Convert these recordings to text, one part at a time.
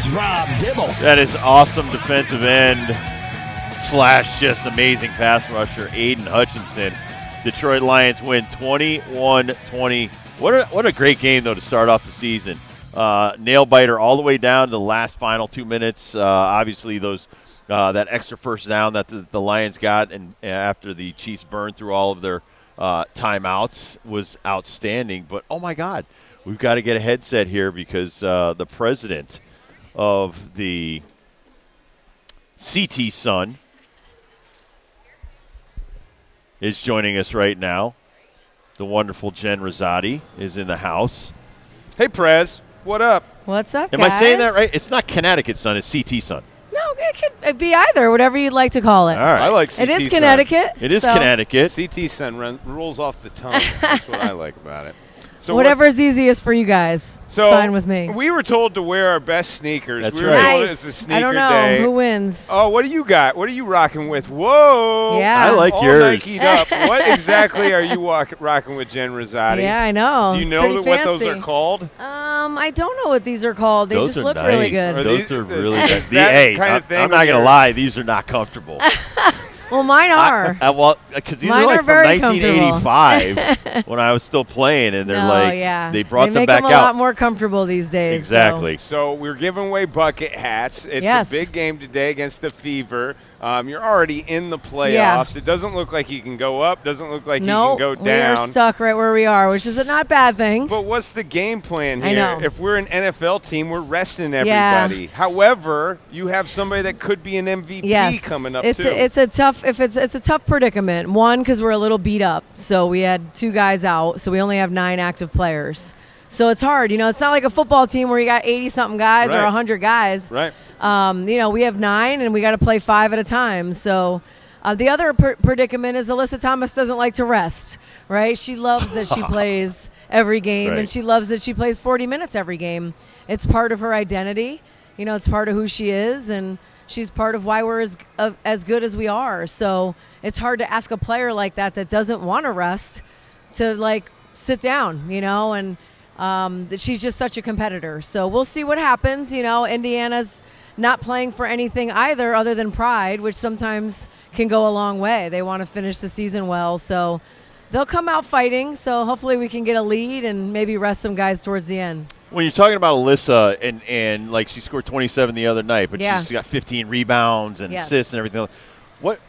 Here's Rob Dibble. That is awesome defensive end / just amazing pass rusher, Aiden Hutchinson. Detroit Lions win 21-20. What a great game, though, to start off the season. Nail-biter all the way down to the last final 2 minutes. Obviously, that extra first down that the Lions got and after the Chiefs burned through all of their timeouts was outstanding. But, oh, my God, we've got to get a headset here because the president of the CT Sun is joining us right now. The wonderful Jen Rizzotti is in the house. Hey, Prez. What up? What's up, Am guys? I saying that right? It's not Connecticut Sun. It's CT Sun. No, it could be either, whatever you'd like to call it. All right. I like CT It is Sun. Connecticut. It is so Connecticut. CT Sun rolls off the tongue. That's what I like about it. So Whatever's easiest for you guys. So it's fine with me. We were told to wear our best sneakers. That's we were right. told it's a sneaker I don't know day. who wins. Oh, what do you got? What are you rocking with? Whoa! Yeah. I like all yours. Nike'd up. What exactly are you rocking with, Jen Rizzotti? Yeah, I know. Do you It's know pretty what those fancy. are called? I don't know what these are called. They Those just are look nice. really good. Are Those these- are really is nice. that Hey, kind of thing I'm not when going to you're- lie. These are not comfortable. Well, mine are. Well, because these Mine are like are from very 1985 when I was still playing, and they're yeah. they brought them make back them a out. lot more comfortable these days. Exactly. So we're giving away bucket hats. It's Yes. a big game today against the Fever. You're already in the playoffs. It doesn't look like you can go up. Doesn't look like No, you can go we are down. stuck right where we are, which is a not bad thing. But what's the game plan I here? know. If we're an NFL team, we're resting Yeah. everybody. However, you have somebody that could be an MVP Yes, coming up it's too. it's a tough predicament. One, because we're a little beat up, so we had 2 guys out, so we only have 9 active players. So it's hard. It's not like a football team where you got 80-something guys or Right. 100 guys. Right. We have 9, and we got to play 5 at a time. So the other predicament is Alyssa Thomas doesn't like to rest, right? She loves that she plays every game, Right. and she loves that she plays 40 minutes every game. It's part of her identity. It's part of who she is, and she's part of why we're as good as we are. So it's hard to ask a player like that doesn't want to rest to, sit down, and that she's just such a competitor. So we'll see what happens. Indiana's not playing for anything either other than pride, which sometimes can go a long way. They want to finish the season well. So they'll come out fighting. So hopefully we can get a lead and maybe rest some guys towards the end. When you're talking about Alyssa and she scored 27 the other night, but Yeah. she's got 15 rebounds and Yes. assists and everything.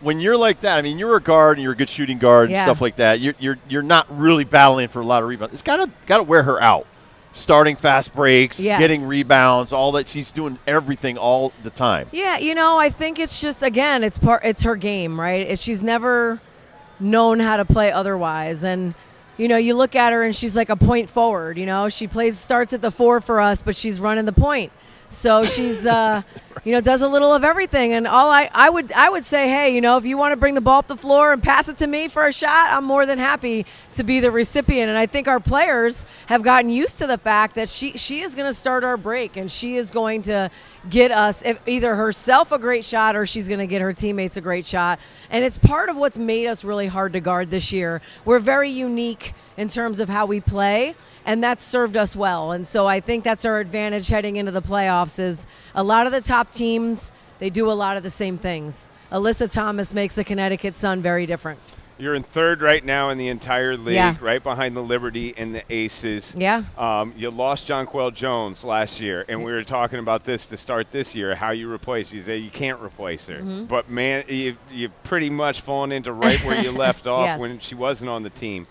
When you're like that, I mean, you're a guard and you're a good shooting guard and Yeah. stuff like that. You're not really battling for a lot of rebounds. It's got to wear her out. Starting fast breaks, Yes. getting rebounds, all that. She's doing everything all the time. Yeah, I think it's just, again, it's her game, right? She's never known how to play otherwise. And, you look at her and she's like a point forward, She starts at the 4 for us, but she's running the point. So she's, does a little of everything. And I would say, hey, if you want to bring the ball up the floor and pass it to me for a shot, I'm more than happy to be the recipient. And I think our players have gotten used to the fact that she is going to start our break, and she is going to get us either herself a great shot or she's going to get her teammates a great shot. And it's part of what's made us really hard to guard this year. We're very unique in terms of how we play, and that's served us well. And so I think that's our advantage heading into the playoffs is a lot of the top teams, they do a lot of the same things. Alyssa Thomas makes the Connecticut Sun very different. You're in 3rd right now in the entire league, Yeah. right behind the Liberty and the Aces. Yeah. You lost Jonquel Jones last year, and we were talking about this to start this year, how you replace. You say you can't replace her. Mm-hmm. But, man, you've pretty much fallen into right where you left off Yes. when she wasn't on the team.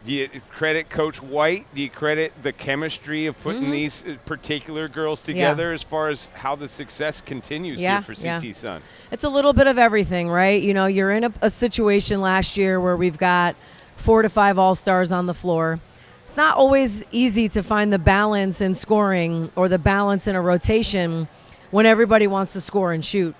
Do you credit Coach White? Do you credit the chemistry of putting these particular girls together as far as how the success continues here for CT Sun? It's a little bit of everything, right? You're in a situation last year where we've got 4 to 5 all-stars on the floor. It's not always easy to find the balance in scoring or the balance in a rotation when everybody wants to score and shoot.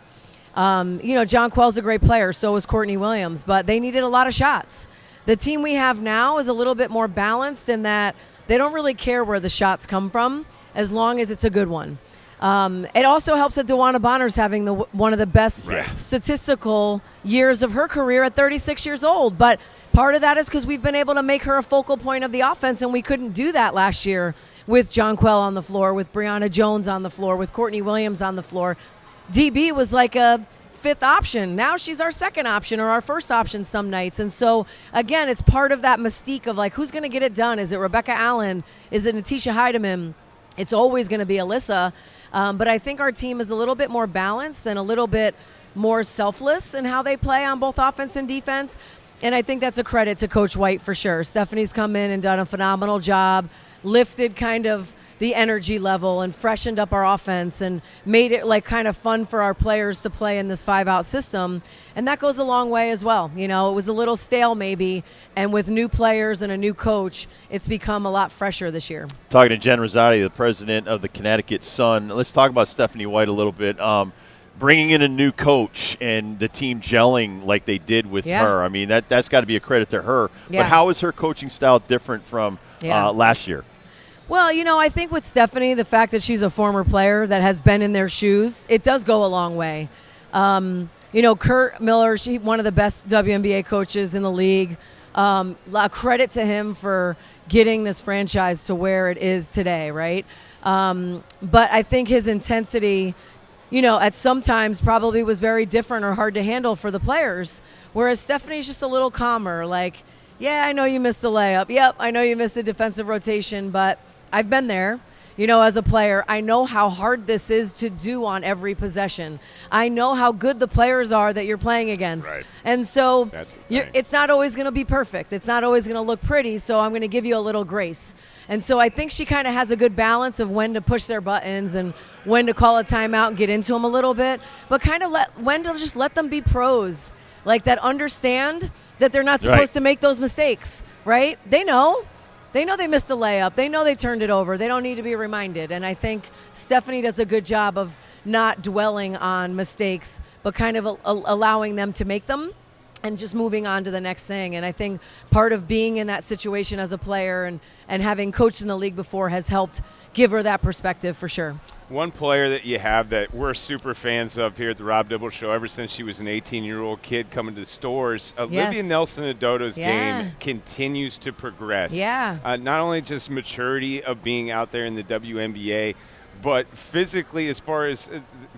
Jonquel's a great player, so is Courtney Williams, but they needed a lot of shots. The team we have now is a little bit more balanced in that they don't really care where the shots come from as long as it's a good one. It also helps that DeWanna Bonner's having one of the best statistical years of her career at 36 years old. But part of that is because we've been able to make her a focal point of the offense, and we couldn't do that last year with Jonquel on the floor, with Brianna Jones on the floor, with Courtney Williams on the floor. DB was like a fifth option. Now she's our second option or our first option some nights. And so, again, it's part of that mystique of, like, who's going to get it done? Is it Rebecca Allen? Is it Natisha Heidemann? It's always going to be Alyssa. But I think our team is a little bit more balanced and a little bit more selfless in how they play on both offense and defense. And I think that's a credit to Coach White for sure. Stephanie's come in and done a phenomenal job, lifted kind of the energy level and freshened up our offense and made it like kind of fun for our players to play in this 5-out system. And that goes a long way as well. You know, it was a little stale maybe, and with new players and a new coach, it's become a lot fresher this year. Talking to Jen Rizzotti, the president of the Connecticut Sun. Let's talk about Stephanie White a little bit. Bringing in a new coach and the team gelling like they did with her. I mean, that's got to be a credit to her. Yeah. But how is her coaching style different from last year? Well, you know, I think with Stephanie, the fact that she's a former player that has been in their shoes, it does go a long way. You know, Kurt Miller, one of the best WNBA coaches in the league. A credit to him for getting this franchise to where it is today, right? But I think his intensity, you know, at some times probably was very different or hard to handle for the players, whereas Stephanie's just a little calmer, like, yeah, I know you missed a layup. Yep, I know you missed a defensive rotation, but I've been there. You know, as a player, I know how hard this is to do on every possession. I know how good the players are that you're playing against. Right. And so it's not always going to be perfect. It's not always going to look pretty, so I'm going to give you a little grace. And so I think she kind of has a good balance of when to push their buttons and when to call a timeout and get into them a little bit, but kind of when to just let them be pros, like that understand that they're not supposed to make those mistakes, right? They know they missed a layup. They know they turned it over. They don't need to be reminded. And I think Stephanie does a good job of not dwelling on mistakes, but kind of allowing them to make them and just moving on to the next thing. And I think part of being in that situation as a player and having coached in the league before has helped give her that perspective for sure. One player that you have that we're super fans of here at the Rob Dibble Show ever since she was an 18-year-old kid coming to the stores, Olivia Nelson-Odoto's game continues to progress. Not only just maturity of being out there in the WNBA, but physically as far as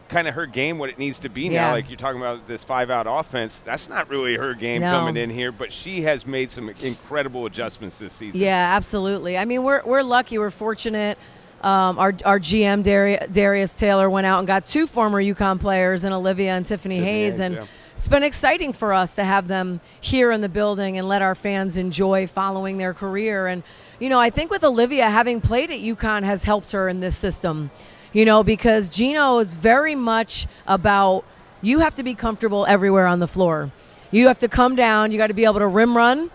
kind of her game, what it needs to be now. Like you're talking about this 5-out offense, that's not really her game coming in here, but she has made some incredible adjustments this season. Yeah, absolutely. I mean, we're lucky. We're fortunate. Our GM, Darius Taylor, went out and got 2 former UConn players in Olivia and Tiffany Hayes. And it's been exciting for us to have them here in the building and let our fans enjoy following their career. And, you know, I think with Olivia, having played at UConn has helped her in this system, you know, because Gino is very much about you have to be comfortable everywhere on the floor. You have to come down. You got to be able to rim run,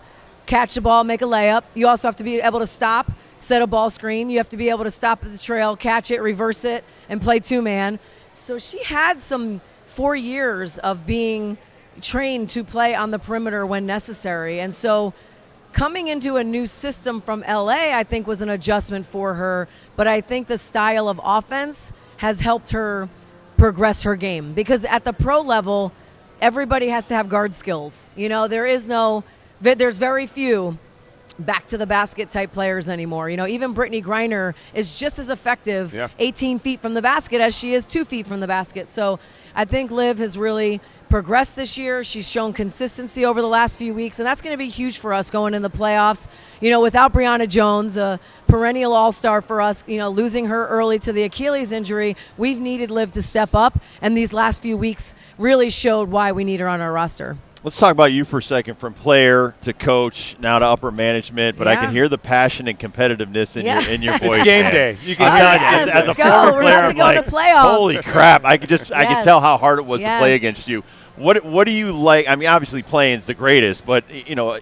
catch the ball, make a layup. You also have to be able to stop, set a ball screen. You have to be able to stop at the trail, catch it, reverse it, and play 2-man. So she had some 4 years of being trained to play on the perimeter when necessary. And so coming into a new system from LA, I think, was an adjustment for her. But I think the style of offense has helped her progress her game. Because at the pro level, everybody has to have guard skills. You know, there's very few back to the basket type players anymore. You know, even Brittany Griner is just as effective 18 feet from the basket as she is 2 feet from the basket. So I think Liv has really progressed this year. She's shown consistency over the last few weeks, and that's going to be huge for us going in the playoffs. You know, without Brianna Jones, a perennial all-star for us, you know, losing her early to the Achilles injury, we've needed Liv to step up, and these last few weeks really showed why we need her on our roster. Let's talk about you for a second, from player to coach, now to upper management. But I can hear the passion and competitiveness in your voice. It's game man. day. You can as a former player, I'm like, holy crap! I could tell how hard it was to play against you. What do you like? I mean, obviously playing is the greatest, but you know,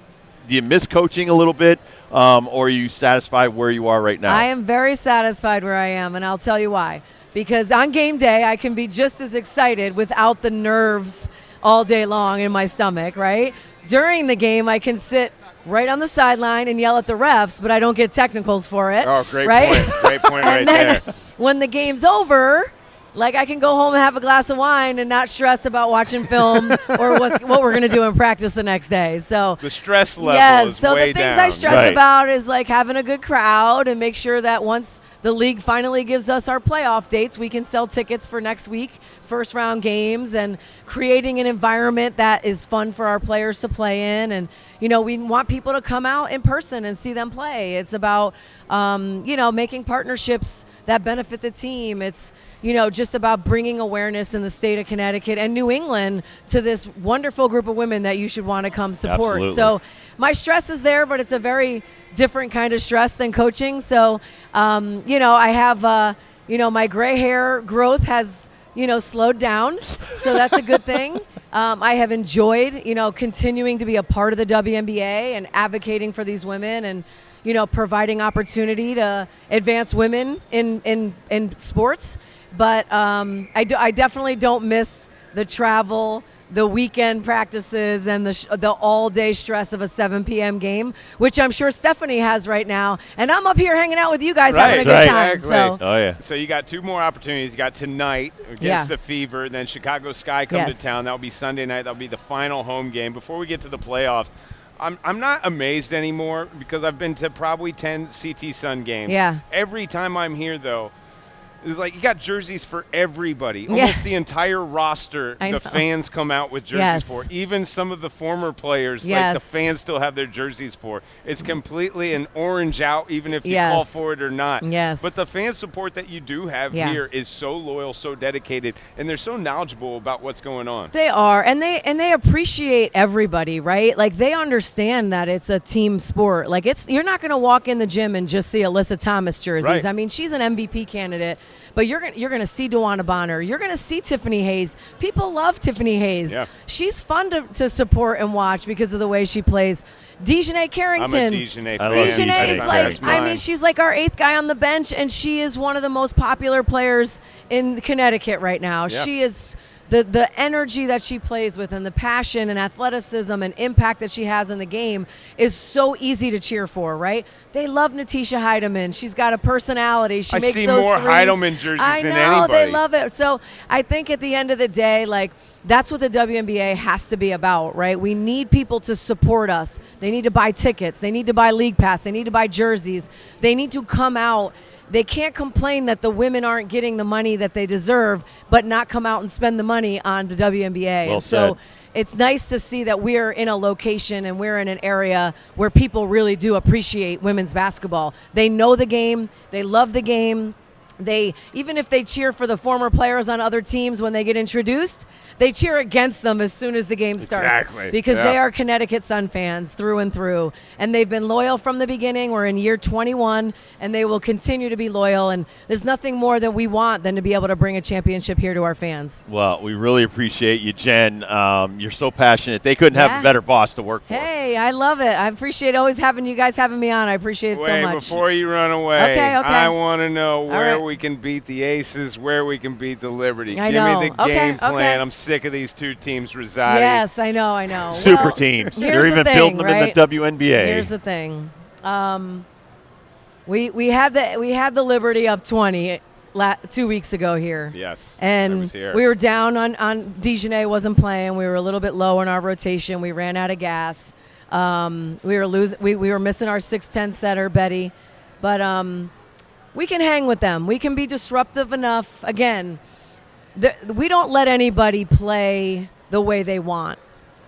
do you miss coaching a little bit, or are you satisfied where you are right now? I am very satisfied where I am, and I'll tell you why. Because on game day, I can be just as excited without the nerves all day long in my stomach, right? During the game, I can sit right on the sideline and yell at the refs, but I don't get technicals for it. Oh, great right? point. Great point right there. When the game's over, Like, I can go home and have a glass of wine and not stress about watching film or what we're going to do in practice the next day. So the stress level is so way the things down. I stress about is like having a good crowd and make sure that once the league finally gives us our playoff dates, we can sell tickets for next week, first round games, and creating an environment that is fun for our players to play in. And, you know, we want people to come out in person and see them play. It's about, you know, making partnerships that benefit the team. It's, you know, just about bringing awareness in the state of Connecticut and New England to this wonderful group of women that you should want to come support. Absolutely. So my stress is there, but it's a very different kind of stress than coaching. So, you know, I have, you know, my gray hair growth has, you know, slowed down. So that's a good thing. I have enjoyed, you know, continuing to be a part of the WNBA and advocating for these women and, you know, providing opportunity to advance women in sports. But I definitely don't miss the travel, the weekend practices, and the all-day stress of a 7 p.m. game, which I'm sure Stephanie has right now. And I'm up here hanging out with you guys having a good time. Exactly. So. So you got 2 more opportunities. You got tonight against the Fever, then Chicago Sky come to town. That'll be Sunday night. That'll be the final home game. Before we get to the playoffs, I'm not amazed anymore because I've been to probably 10 CT Sun games. Yeah. Every time I'm here, though, it's like you got jerseys for everybody. Almost the entire roster, the fans come out with jerseys for. Even some of the former players, like the fans still have their jerseys for. It's completely an orange out, even if you call for it or not. But the fan support that you do have here is so loyal, so dedicated, and they're so knowledgeable about what's going on. They are, and they appreciate everybody, right? Like, they understand that it's a team sport. Like, you're not going to walk in the gym and just see Alyssa Thomas jerseys. Right. I mean, she's an MVP candidate. But you're going to see DeWanna Bonner. You're going to see Tiffany Hayes. People love Tiffany Hayes. Yeah. She's fun to support and watch because of the way she plays. Dejanay Carrington. I'm a Dejanay fan. Dejanay is like, I mean, she's like our 8th guy on the bench, and she is one of the most popular players in Connecticut right now. Yeah. She is the energy that she plays with and the passion and athleticism and impact that she has in the game is so easy to cheer for, right? They love Natisha Heidemann. She's got a personality. She makes those threes. I see more Heidemann jerseys than anybody. I know, they love it. So I think at the end of the day, like, that's what the WNBA has to be about, right? We need people to support us. They need to buy tickets. They need to buy league pass. They need to buy jerseys. They need to come out. They can't complain that the women aren't getting the money that they deserve, but not come out and spend the money on the WNBA. Well so said. It's nice to see that we're in a location and we're in an area where people really do appreciate women's basketball. They know the game. They love the game. They, even if they cheer for the former players on other teams when they get introduced, they cheer against them as soon as the game starts. Exactly. Because they are Connecticut Sun fans through and through. And they've been loyal from the beginning. We're in year 21, and they will continue to be loyal. And there's nothing more that we want than to be able to bring a championship here to our fans. Well, we really appreciate you, Jen. You're so passionate. They couldn't have a better boss to work for. Hey, I love it. I appreciate always having you guys having me on. I appreciate it so much. Before you run away, okay. I want to know where we can beat the Aces, where we can beat the Liberty. Give me the game plan. I'm sick of these 2 teams residing. Yes, I know. Super teams. They're even building them in the WNBA. Here's the thing. We had the Liberty up 20 2 weeks ago here. Yes. And we were down on Dejanay wasn't playing. We were a little bit low in our rotation. We ran out of gas. We were missing our 6'10" setter, Betty. But we can hang with them. We can be disruptive enough. Again, we don't let anybody play the way they want.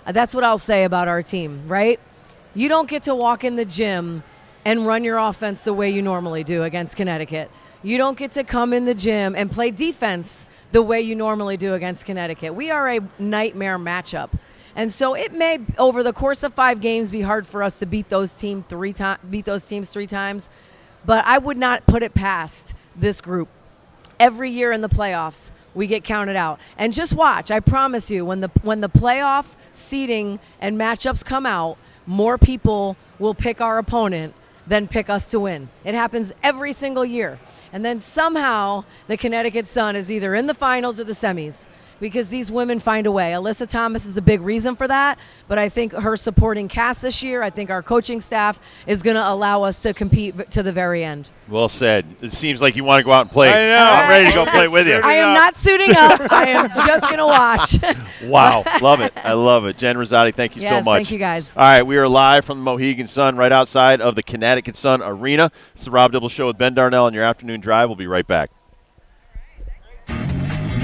That's what I'll say about our team, right? You don't get to walk in the gym and run your offense the way you normally do against Connecticut. You don't get to come in the gym and play defense the way you normally do against Connecticut. We are a nightmare matchup. And so it may, over the course of 5 games, be hard for us to beat those teams 3 times. But I would not put it past this group. Every year in the playoffs, we get counted out. And just watch, I promise you, when the playoff seeding and matchups come out, more people will pick our opponent than pick us to win. It happens every single year. And then somehow the Connecticut Sun is either in the finals or the semis. because these women find a way. Alyssa Thomas is a big reason for that, but I think her supporting cast this year, I think our coaching staff is going to allow us to compete to the very end. Well said. It seems like you want to go out and play. I know. I'm ready to go play with you. I am not suiting up. I am just going to watch. Wow. Love it. I love it. Jen Rizzotti, thank you so much. Thank you, guys. All right, we are live from the Mohegan Sun right outside of the Connecticut Sun Arena. It's the Rob Dibble Show with Ben Darnell on your afternoon drive. We'll be right back.